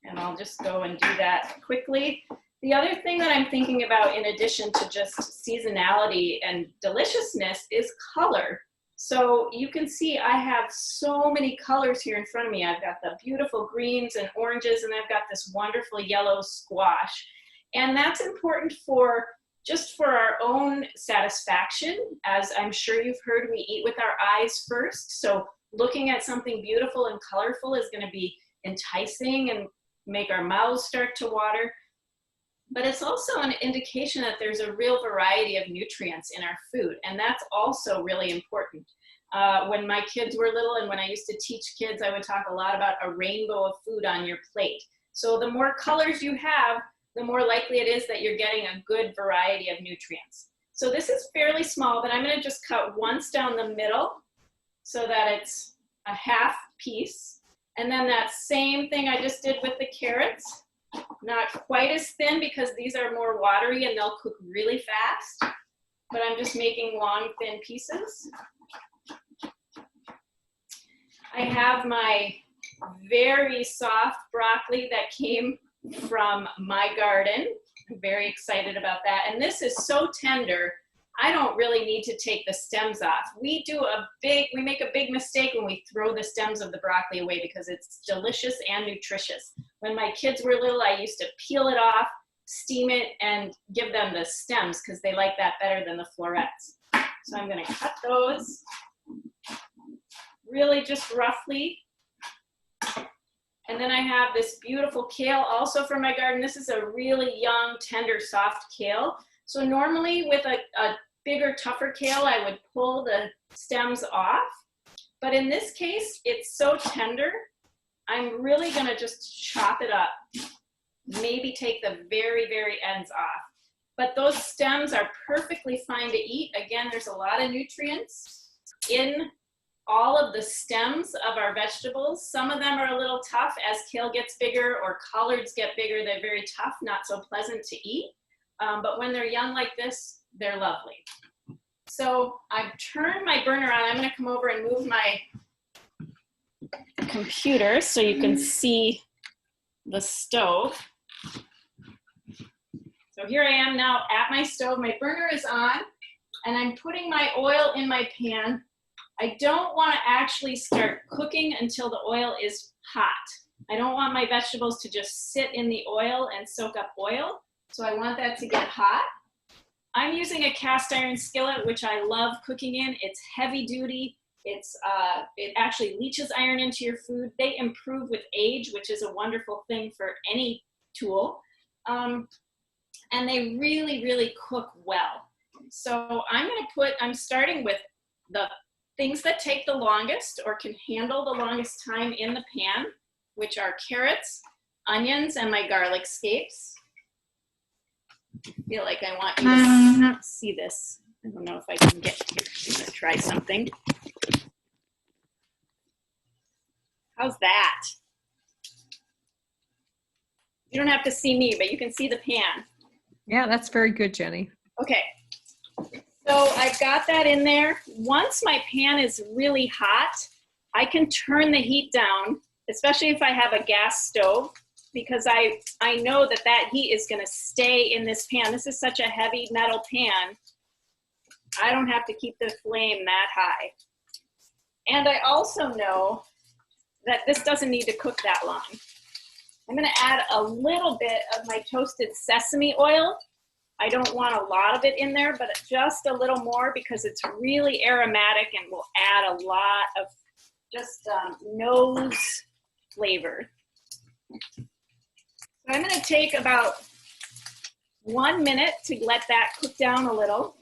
[SPEAKER 3] And I'll just go and do that quickly. The other thing that I'm thinking about in addition to just seasonality and deliciousness is color. So you can see I have so many colors here in front of me. I've got the beautiful greens and oranges, and I've got this wonderful yellow squash. And that's important for just for our own satisfaction. As I'm sure you've heard, we eat with our eyes first. So looking at something beautiful and colorful is going to be enticing and make our mouths start to water. But it's also an indication that there's a real variety of nutrients in our food, and that's also really important. When my kids were little and when I used to teach kids, I would talk a lot about a rainbow of food on your plate. So the more colors you have, the more likely it is that you're getting a good variety of nutrients. So this is fairly small, but I'm going to just cut once down the middle so that it's a half piece. And then that same thing I just did with the carrots. Not quite as thin because these are more watery and they'll cook really fast, but I'm just making long, thin pieces. I have my very soft broccoli that came from my garden. I'm very excited about that. And this is so tender, I don't really need to take the stems off. We make a big mistake when we throw the stems of the broccoli away because it's delicious and nutritious. When my kids were little, I used to peel it off, steam it, and give them the stems because they like that better than the florets. So I'm going to cut those really just roughly. And then I have this beautiful kale also from my garden. This is a really young, tender, soft kale. So normally with a bigger, tougher kale, I would pull the stems off. But in this case, it's so tender, I'm really gonna just chop it up. Maybe take the very, very ends off. But those stems are perfectly fine to eat. Again, there's a lot of nutrients in all of the stems of our vegetables. Some of them are a little tough as kale gets bigger or collards get bigger. They're very tough, not so pleasant to eat. But when they're young like this, they're lovely. So I've turned my burner on. I'm going to come over and move my computer so you can see the stove. So here I am now at my stove. My burner is on, and I'm putting my oil in my pan. I don't want to actually start cooking until the oil is hot. I don't want my vegetables to just sit in the oil and soak up oil. So I want that to get hot. I'm using a cast iron skillet, which I love cooking in. It's heavy duty. It actually leaches iron into your food. They improve with age, which is a wonderful thing for any tool. And they really, really cook well. So I'm starting with the things that take the longest or can handle the longest time in the pan, which are carrots, onions, and my garlic scapes. I feel like I want you to see this. I don't know if I can get here. I'm going to try something. How's that? You don't have to see me, but you can see the pan.
[SPEAKER 2] Yeah, that's very good, Jenny.
[SPEAKER 3] Okay. So I've got that in there. Once my pan is really hot, I can turn the heat down, especially if I have a gas stove, because I know that heat is going to stay in this pan. This is such a heavy metal pan. I don't have to keep the flame that high. And I also know that this doesn't need to cook that long. I'm going to add a little bit of my toasted sesame oil. I don't want a lot of it in there, but just a little more because it's really aromatic and will add a lot of just nose flavor. So I'm going to take about 1 minute to let that cook down a little.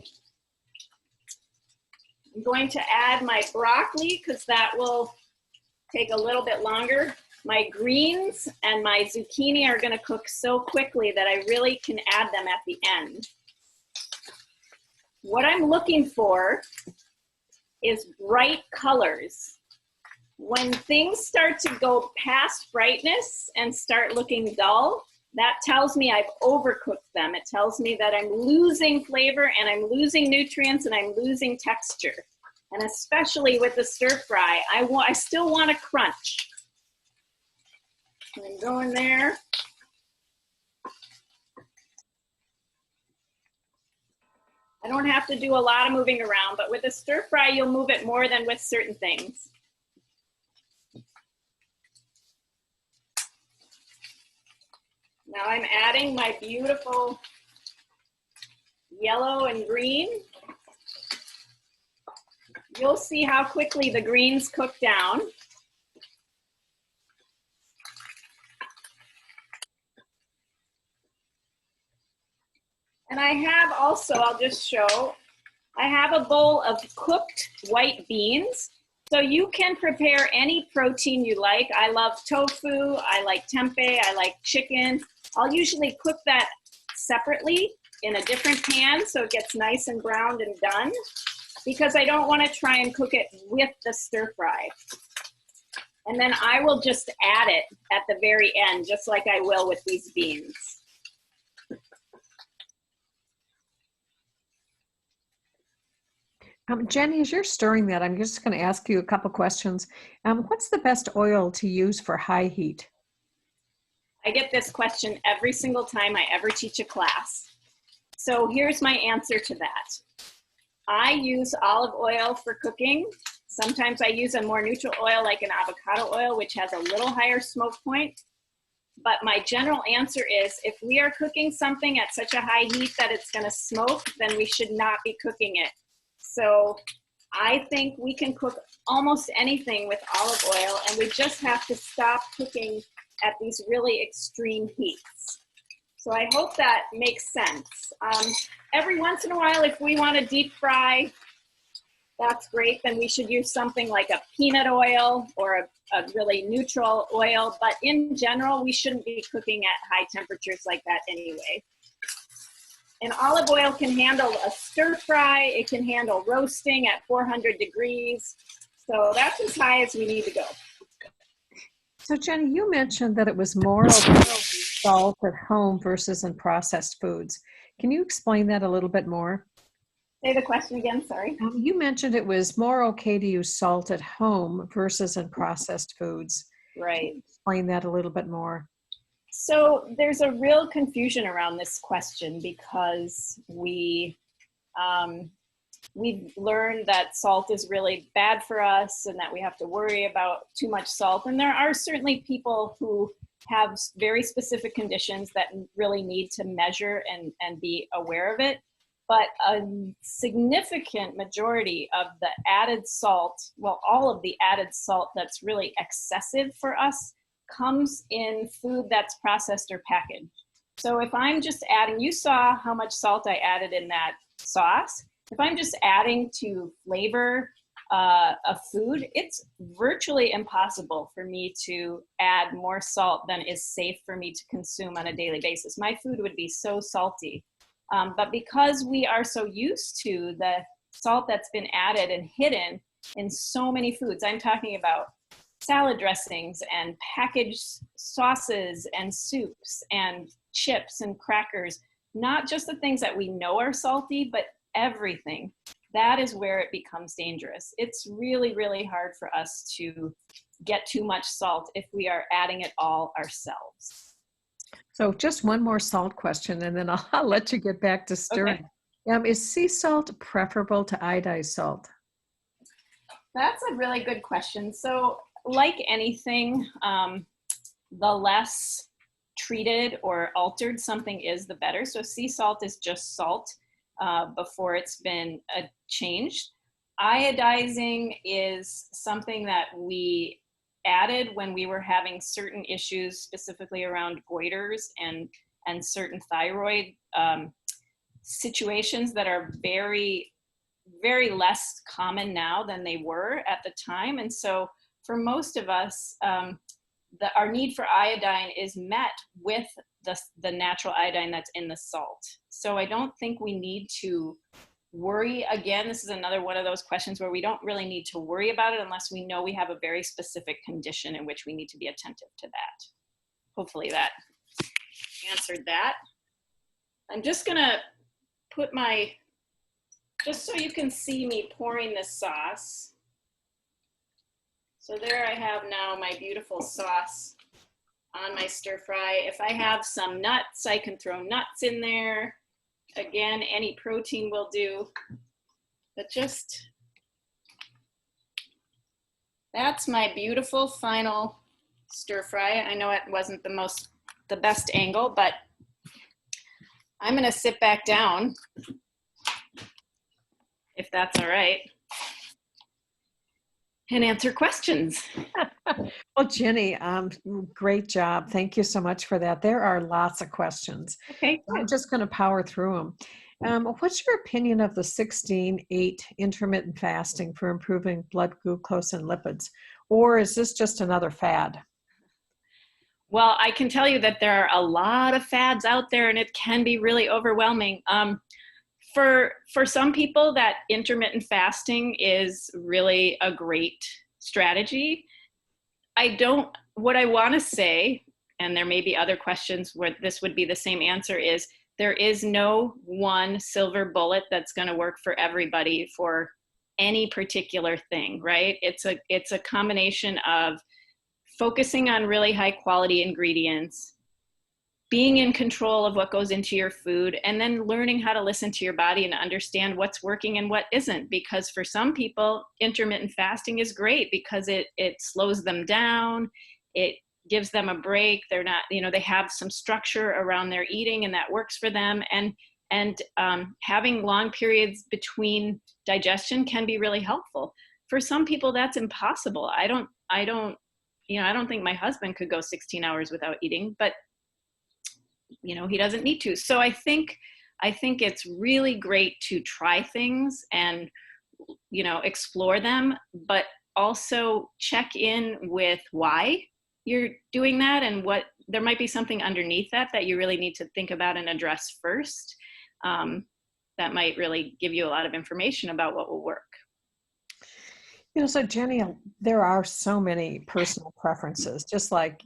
[SPEAKER 3] I'm going to add my broccoli because that will take a little bit longer. My greens and my zucchini are going to cook so quickly that I really can add them at the end. What I'm looking for is bright colors. When things start to go past brightness and start looking dull, that tells me I've overcooked them. It tells me that I'm losing flavor and I'm losing nutrients and I'm losing texture. And especially with the stir fry, I still want a crunch. I'm going there. I don't have to do a lot of moving around, but with a stir fry, you'll move it more than with certain things. Now I'm adding my beautiful yellow and green. You'll see how quickly the greens cook down. And I have also, I'll just show, I have a bowl of cooked white beans. So you can prepare any protein you like. I love tofu, I like tempeh, I like chicken. I'll usually cook that separately in a different pan so it gets nice and browned and done because I don't want to try and cook it with the stir fry. And then I will just add it at the very end, just like I will with these beans.
[SPEAKER 2] Jenny, as you're stirring that, I'm just going to ask you a couple questions. What's the best oil to use for high heat?
[SPEAKER 3] I get this question every single time I ever teach a class. So here's my answer to that. I use olive oil for cooking. Sometimes I use a more neutral oil like an avocado oil, which has a little higher smoke point. But my general answer is if we are cooking something at such a high heat that it's going to smoke, then we should not be cooking it. So I think we can cook almost anything with olive oil, and we just have to stop cooking at these really extreme heats. So I hope that makes sense. Every once in a while, if we want to deep fry, that's great. Then we should use something like a peanut oil or a really neutral oil. But in general, we shouldn't be cooking at high temperatures like that anyway. And olive oil can handle a stir fry. It can handle roasting at 400 degrees. So that's as high as we need to go.
[SPEAKER 2] So Jenny, you mentioned that it was more salt at home versus in processed foods. Can you explain that a little bit more?
[SPEAKER 3] Say the question again, sorry.
[SPEAKER 2] You mentioned it was more okay to use salt at home versus in processed foods.
[SPEAKER 3] Right.
[SPEAKER 2] Explain that a little bit more.
[SPEAKER 3] So there's a real confusion around this question because we've learned that salt is really bad for us and that we have to worry about too much salt. And there are certainly people who have very specific conditions that really need to measure and be aware of it. But a significant majority of the added salt, well, all of the added salt that's really excessive for us comes in food that's processed or packaged. So if I'm just adding, you saw how much salt I added in that sauce. If I'm just adding to flavor a food, it's virtually impossible for me to add more salt than is safe for me to consume on a daily basis. My food would be so salty. But because we are so used to the salt that's been added and hidden in so many foods, I'm talking about salad dressings and packaged sauces and soups and chips and crackers, not just the things that we know are salty, but everything. That is where it becomes dangerous. It's really, really hard for us to get too much salt if we are adding it all ourselves.
[SPEAKER 2] So just one more salt question, and then I'll let you get back to stirring. Okay. Is sea salt preferable to iodized salt?
[SPEAKER 3] That's a really good question. So like anything, the less treated or altered something is, the better. So sea salt is just salt before it's been changed. Iodizing is something that we added when we were having certain issues, specifically around goiters and certain thyroid situations that are very, very less common now than they were at the time. And so for most of us, our need for iodine is met with the natural iodine that's in the salt. So I don't think we need to worry. Again, this is another one of those questions where we don't really need to worry about it unless we know we have a very specific condition in which we need to be attentive to that. Hopefully that answered that. I'm just gonna put just so you can see me pouring this sauce. So there I have now my beautiful sauce on my stir fry. If I have some nuts, I can throw nuts in there. Again, any protein will do, but that's my beautiful final stir fry. I know it wasn't the best angle, but I'm gonna sit back down, if that's all right, and answer questions.
[SPEAKER 2] Well, Jenny, great job. Thank you so much for that. There are lots of questions.
[SPEAKER 3] Okay.
[SPEAKER 2] I'm just going to power through them. What's your opinion of the 16-8 intermittent fasting for improving blood glucose and lipids? Or is this just another fad?
[SPEAKER 3] Well, I can tell you that there are a lot of fads out there, and it can be really overwhelming. For some people, that intermittent fasting is really a great strategy. What I want to say, and there may be other questions where this would be the same answer, is there is no one silver bullet that's going to work for everybody for any particular thing, right? It's a combination of focusing on really high quality ingredients, being in control of what goes into your food, and then learning how to listen to your body and understand what's working and what isn't. Because for some people, intermittent fasting is great because it slows them down. It gives them a break. They're not, they have some structure around their eating and that works for them. And having long periods between digestion can be really helpful. For some people, that's impossible. I don't think my husband could go 16 hours without eating, but he doesn't need to. So I think it's really great to try things and, explore them, but also check in with why you're doing that and what there might be something underneath that you really need to think about and address first. That might really give you a lot of information about what will work.
[SPEAKER 2] So Jenny, there are so many personal preferences, just like,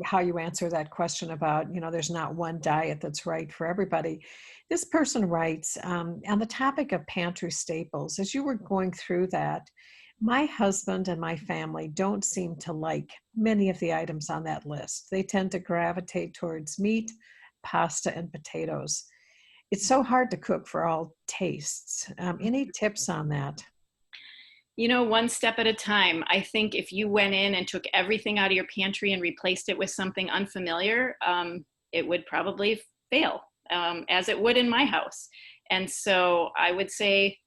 [SPEAKER 2] how you answer that question about, there's not one diet that's right for everybody. This person writes, on the topic of pantry staples, as you were going through that, my husband and my family don't seem to like many of the items on that list. They tend to gravitate towards meat, pasta, and potatoes. It's so hard to cook for all tastes. Any tips on that?
[SPEAKER 3] One step at a time. I think if you went in and took everything out of your pantry and replaced it with something unfamiliar, it would probably fail, as it would in my house. And so I would say,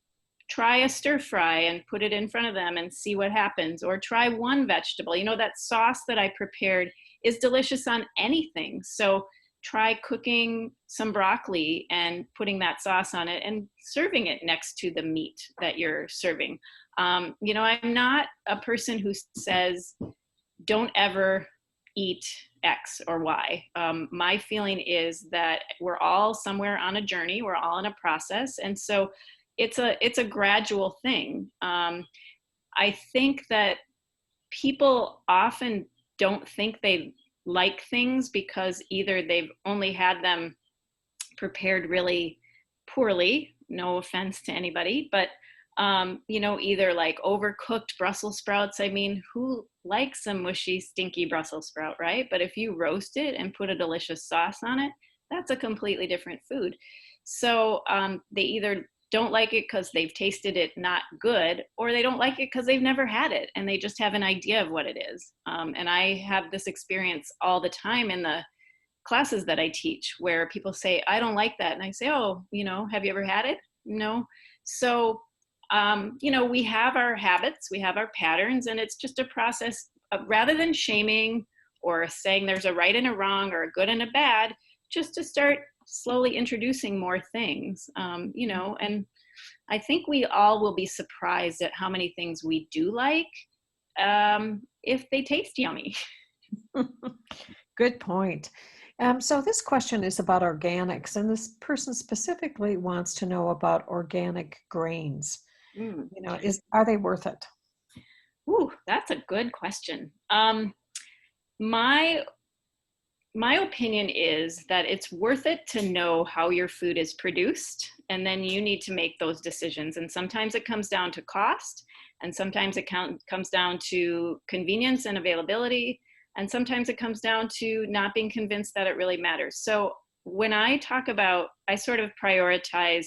[SPEAKER 3] try a stir fry and put it in front of them and see what happens. Or try one vegetable. That sauce that I prepared is delicious on anything. So try cooking some broccoli and putting that sauce on it and serving it next to the meat that you're serving. I'm not a person who says, don't ever eat X or Y. My feeling is that we're all somewhere on a journey. We're all in a process. And so it's a gradual thing. I think that people often don't think they like things because either they've only had them prepared really poorly, no offense to anybody, but either like overcooked Brussels sprouts. I mean, who likes a mushy, stinky Brussels sprout, right? But if you roast it and put a delicious sauce on it, that's a completely different food. So they either don't like it because they've tasted it not good, or they don't like it because they've never had it and they just have an idea of what it is. And I have this experience all the time in the classes that I teach where people say, I don't like that. And I say, oh, have you ever had it? No. So, we have our habits, we have our patterns, and it's just a process of, rather than shaming or saying there's a right and a wrong or a good and a bad, just to start slowly introducing more things, and I think we all will be surprised at how many things we do like if they taste yummy.
[SPEAKER 2] Good point. So this question is about organics, and this person specifically wants to know about organic grains. Are they worth it?
[SPEAKER 3] Ooh, that's a good question. My opinion is that it's worth it to know how your food is produced, and then you need to make those decisions. And sometimes it comes down to cost, and sometimes it comes down to convenience and availability, and sometimes it comes down to not being convinced that it really matters. So when I talk about, I sort of prioritize,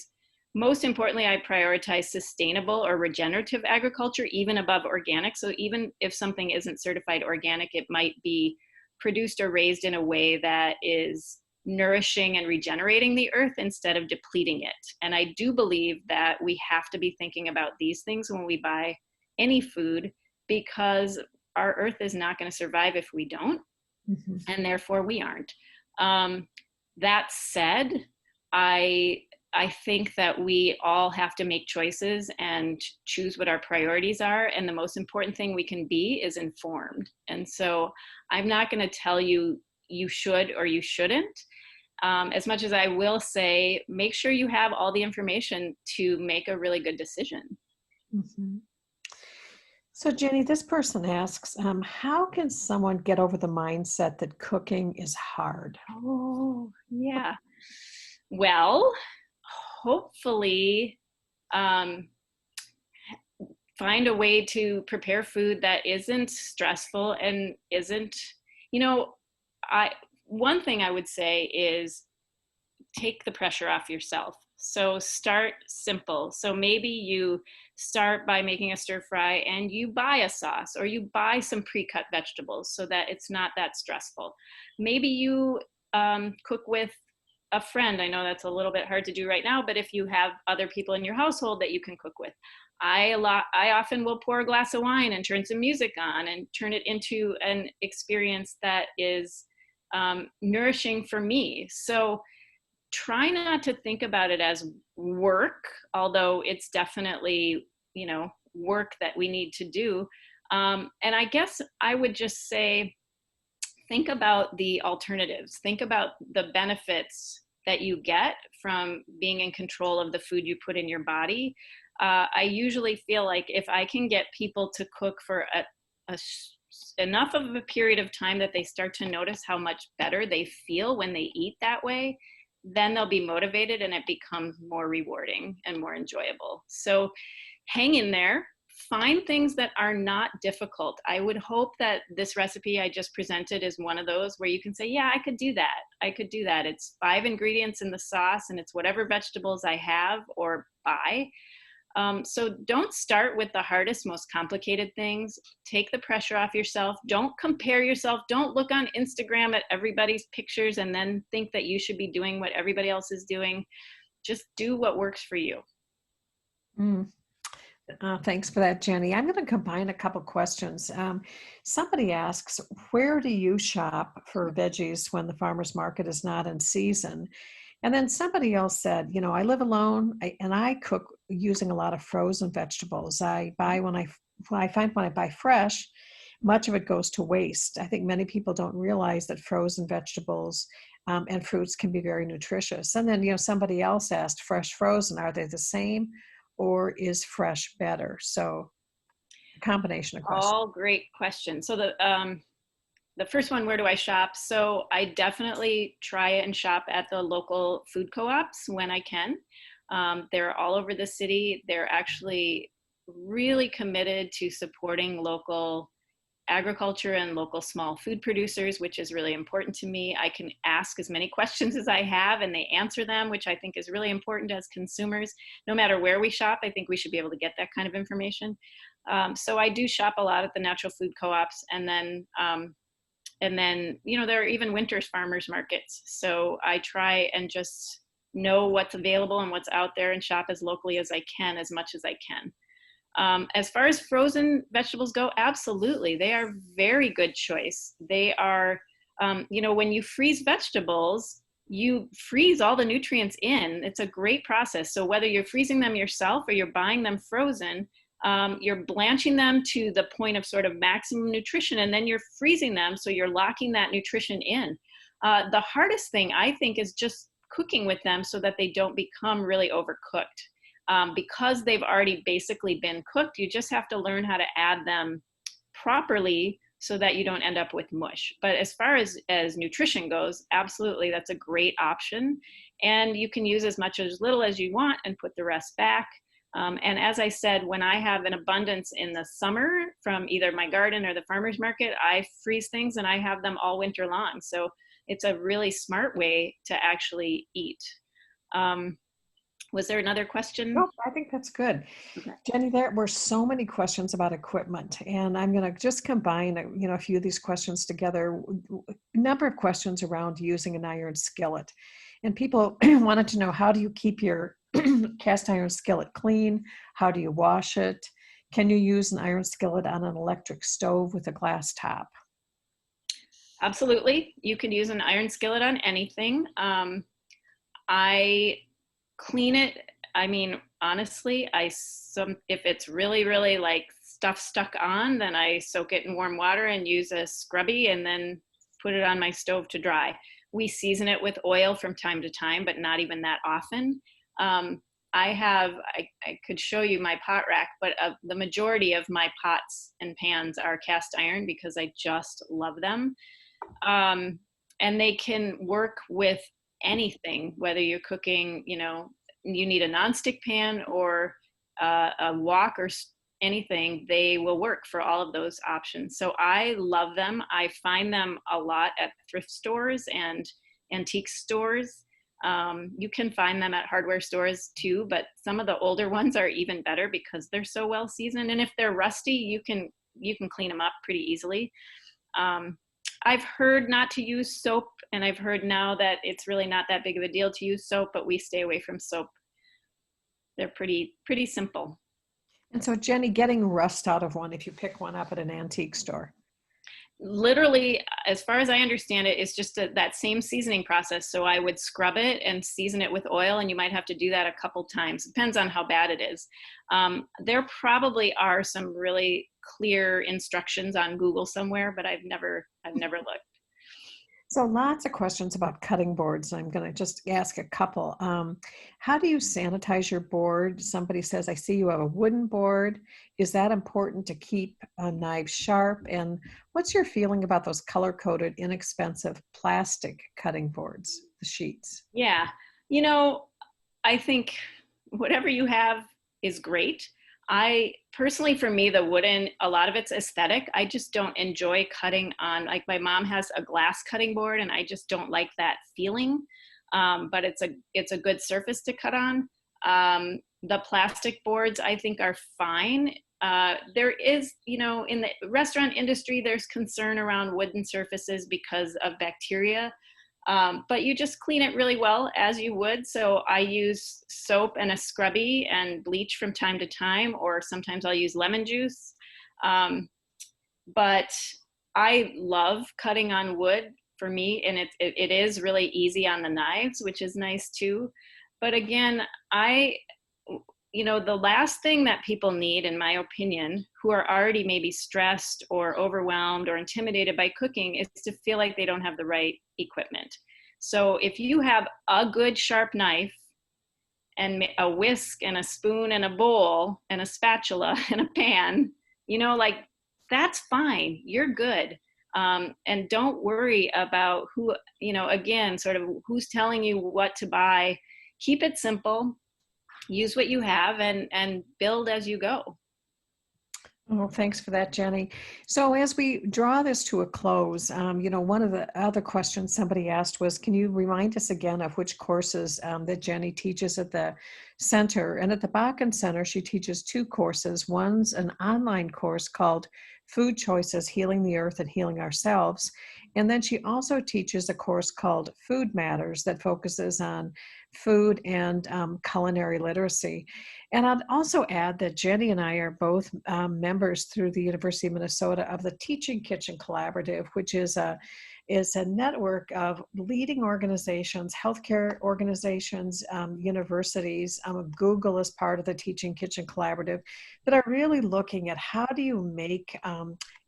[SPEAKER 3] most importantly, I prioritize sustainable or regenerative agriculture, even above organic. So even if something isn't certified organic, it might be produced or raised in a way that is nourishing and regenerating the earth instead of depleting it. And I do believe that we have to be thinking about these things when we buy any food, because our earth is not going to survive if we don't, and therefore we aren't. That said, I think that we all have to make choices and choose what our priorities are. And the most important thing we can be is informed. And so I'm not going to tell you you should or you shouldn't, as much as I will say, make sure you have all the information to make a really good decision.
[SPEAKER 2] Mm-hmm. So Jenny, this person asks, how can someone get over the mindset that cooking is hard?
[SPEAKER 3] Oh, yeah. Well, hopefully find a way to prepare food that isn't stressful and isn't, one thing I would say is take the pressure off yourself. So start simple. So maybe you start by making a stir fry and you buy a sauce, or you buy some pre-cut vegetables so that it's not that stressful. Maybe you cook with a friend. I know that's a little bit hard to do right now, but if you have other people in your household that you can cook with, I often will pour a glass of wine and turn some music on and turn it into an experience that is nourishing for me. So try not to think about it as work, although it's definitely, work that we need to do. And I guess I would just say, think about the alternatives. Think about the benefits that you get from being in control of the food you put in your body. I usually feel like if I can get people to cook for enough of a period of time that they start to notice how much better they feel when they eat that way, then they'll be motivated and it becomes more rewarding and more enjoyable. So hang in there. Find things that are not difficult. I would hope that this recipe I just presented is one of those where you can say, yeah, I could do that. It's 5 ingredients in the sauce and it's whatever vegetables I have or buy. So don't start with the hardest, most complicated things. Take the pressure off yourself. Don't compare yourself. Don't look on Instagram at everybody's pictures and then think that you should be doing what everybody else is doing. Just do what works for you.
[SPEAKER 2] Thanks for that, Jenny. I'm going to combine a couple questions. Somebody asks, where do you shop for veggies when the farmer's market is not in season? And then somebody else said, I live alone and I cook using a lot of frozen vegetables. I buy when I buy fresh, much of it goes to waste. I think many people don't realize that frozen vegetables and fruits can be very nutritious. And then, somebody else asked, fresh, frozen, are they the same or is fresh better? So a combination of questions.
[SPEAKER 3] All great questions. So the first one, where do I shop? So I definitely try and shop at the local food co-ops when I can. They're all over the city. They're actually really committed to supporting local agriculture and local small food producers, which is really important to me. I can ask as many questions as I have and they answer them, which I think is really important as consumers. No matter where we shop, I think we should be able to get that kind of information. So I do shop a lot at the natural food co-ops, and then, there are even winter farmers markets. So I try and just know what's available and what's out there and shop as locally as I can, as much as I can. As far as frozen vegetables go, absolutely. They are very good choice. They are, when you freeze vegetables, you freeze all the nutrients in. It's a great process. So whether you're freezing them yourself or you're buying them frozen, you're blanching them to the point of sort of maximum nutrition, and then you're freezing them. So you're locking that nutrition in. The hardest thing, I think, is just cooking with them so that they don't become really overcooked. Because they've already basically been cooked, you just have to learn how to add them properly so that you don't end up with mush. But as far as nutrition goes, absolutely, that's a great option. And you can use as much or as little as you want and put the rest back. And as I said, when I have an abundance in the summer from either my garden or the farmer's market, I freeze things and I have them all winter long. So it's a really smart way to actually eat. Was there another question?
[SPEAKER 2] No, I think that's good.
[SPEAKER 3] Okay.
[SPEAKER 2] Jenny, there were so many questions about equipment, and I'm going to just combine, a few of these questions together. A number of questions around using an iron skillet. And people wanted to know, how do you keep your cast iron skillet clean? How do you wash it? Can you use an iron skillet on an electric stove with a glass top?
[SPEAKER 3] Absolutely. You can use an iron skillet on anything. I clean it. I mean, honestly, if it's really, really like stuff stuck on, then I soak it in warm water and use a scrubby and then put it on my stove to dry. We season it with oil from time to time, but not even that often. I could show you my pot rack, but the majority of my pots and pans are cast iron because I just love them. And they can work with anything, whether you're cooking, you need a nonstick pan or a wok or anything, they will work for all of those options. So I love them. I find them a lot at thrift stores and antique stores. You can find them at hardware stores too, but some of the older ones are even better because they're so well seasoned. And if they're rusty, you can clean them up pretty easily. I've heard not to use soap, and I've heard now that it's really not that big of a deal to use soap, but we stay away from soap. They're pretty simple.
[SPEAKER 2] And so, Jenny, getting rust out of one if you pick one up at an antique store?
[SPEAKER 3] Literally, as far as I understand it, it's just that same seasoning process. So I would scrub it and season it with oil, and you might have to do that a couple times. Depends on how bad it is. There probably are some really clear instructions on Google somewhere, but I've never looked.
[SPEAKER 2] So lots of questions about cutting boards. I'm going to just ask a couple. How do you sanitize your board? Somebody says, I see you have a wooden board. Is that important to keep knives sharp? And what's your feeling about those color-coded, inexpensive plastic cutting boards, the sheets?
[SPEAKER 3] Yeah, I think whatever you have is great. Personally, for me, the wooden, a lot of it's aesthetic. I just don't enjoy cutting on, like my mom has a glass cutting board and I just don't like that feeling. But it's a good surface to cut on. The plastic boards I think are fine. There is, in the restaurant industry, there's concern around wooden surfaces because of bacteria. But you just clean it really well as you would. So I use soap and a scrubby and bleach from time to time, or sometimes I'll use lemon juice. But I love cutting on wood for me, and it is really easy on the knives, which is nice too. But again, the last thing that people need, in my opinion, who are already maybe stressed or overwhelmed or intimidated by cooking, is to feel like they don't have the right equipment. So if you have a good sharp knife and a whisk and a spoon and a bowl and a spatula and a pan, that's fine. You're good. And don't worry about who, again, sort of who's telling you what to buy. Keep it simple. Use what you have and build as you go.
[SPEAKER 2] Well, thanks for that, Jenny. So as we draw this to a close, one of the other questions somebody asked was, can you remind us again of which courses that Jenny teaches at the center? And at the Bakken Center, she teaches two courses. One's an online course called Food Choices, Healing the Earth and Healing Ourselves. And then she also teaches a course called Food Matters that focuses on food and culinary literacy. And I'd also add that Jenny and I are both members through the University of Minnesota of the Teaching Kitchen Collaborative, which is a network of leading organizations, healthcare organizations, universities. Google is part of the Teaching Kitchen Collaborative that are really looking at how do you make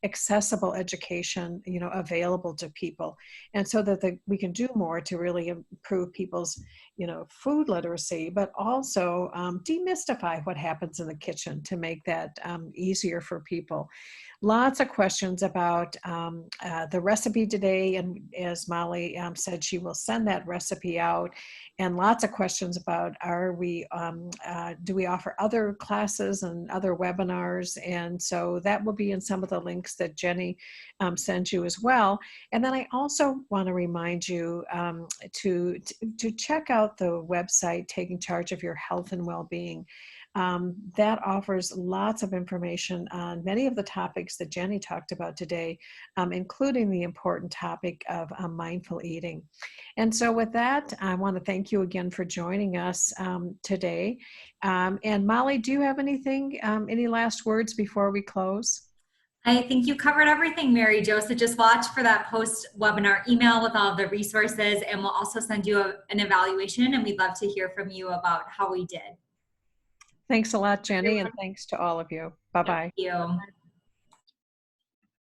[SPEAKER 2] accessible education, available to people, and so that we can do more to really improve people's, food literacy, but also demystify what happens in the kitchen to make that easier for people. Lots of questions about the recipe today, and as Molly said, she will send that recipe out. And lots of questions about do we offer other classes and other webinars? And so that will be in some of the links that Jenny sends you as well. And then I also want to remind you to check out the website, Taking Charge of Your Health and Wellbeing. That offers lots of information on many of the topics that Jenny talked about today, including the important topic of mindful eating. And so with that, I want to thank you again for joining us today. And Molly, do you have anything, any last words before we close?
[SPEAKER 1] I think you covered everything, Mary Jo. So just watch for that post-webinar email with all of the resources, and we'll also send you an evaluation, and we'd love to hear from you about how we did.
[SPEAKER 2] Thanks a lot, Jenny, and thanks to all of you. Bye-bye.
[SPEAKER 1] Thank you.